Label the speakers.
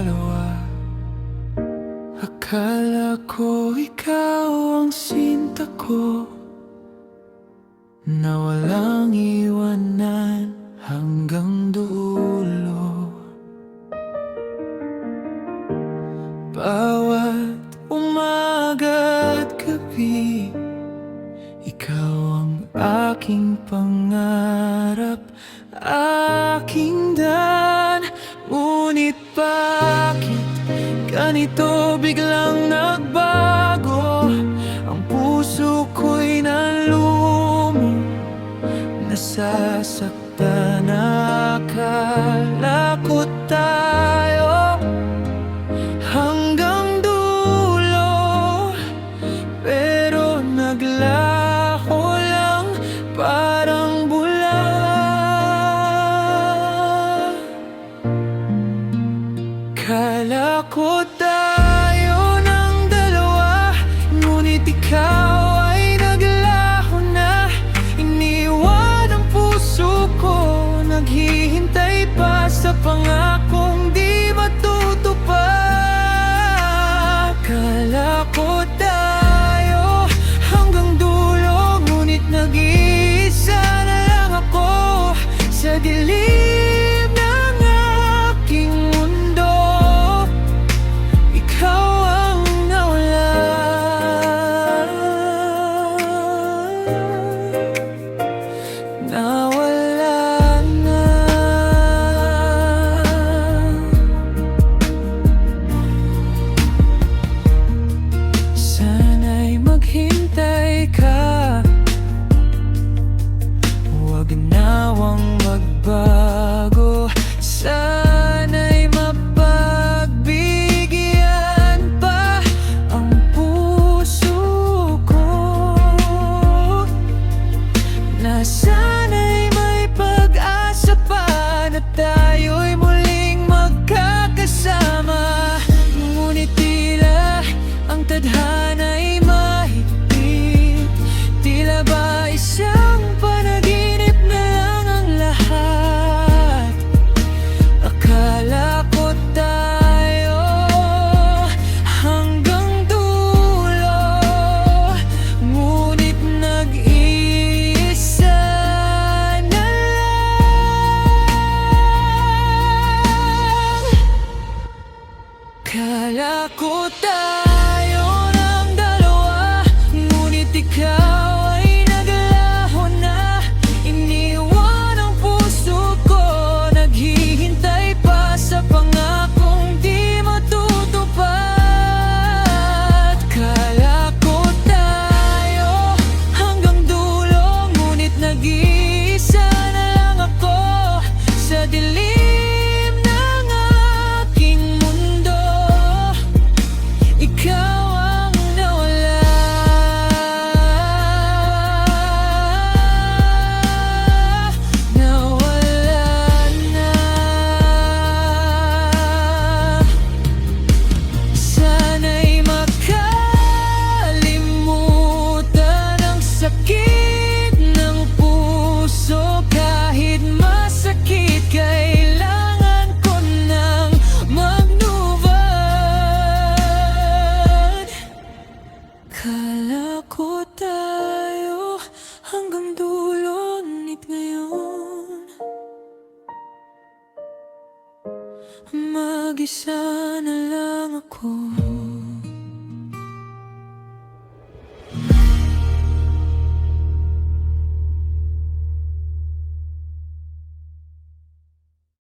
Speaker 1: dalawa. Akala ko ikaw ang sinta ko, na walang iwanan hanggang dulo. Bawat umaga at gabi, ikaw ang aking pangarap, aking daan. Ngunit bakit ganito biglang nagbago? Ang puso ko'y nalumo, nasasaktan. Akala ko tayo hanggang dulo, pero naglaho lang parang bula. Kala ko tayo ng dalawa, ngunit ikaw ay naglaho na. Iniwan ang puso ko, naghihintay pa sa pangakong di matutupad. Kala ko tayo hanggang dulo, ngunit nag-iisa na lang ako sa dilim ng aking mundo. Ikaw ang nawala, nawala na. Sana'y maghintay ka, huwag nawang magbago. Sana'y mapagbigyan pa ang puso ko, na sana'y may pag-asa pa na tayo'y muling magkakasama. Ngunit tila ang tadhana'y mahigpit, tila ba isang panaginip na lang ang lahat. Akala ko tayo hanggang dulo, ngunit nag-iisa na lang. Kala ko tayo ng dalawa, ngunit ikaw ay naglaho na. Iniwan ang puso ko, naghihintay pa sa pangakong di matutupad. Kala ko tayo hanggang dulo, ngunit nag-iisa na lang ako sa dilim ng aking mundo. Ikaw ang nawala, nawala na. Sana'y makalimutan ang sakit ng puso. Kahit masakit, kailangan ko nang mag-move on. Kala ko tayo hanggang dulo, ngunit ngayon mag-isa na lang ako.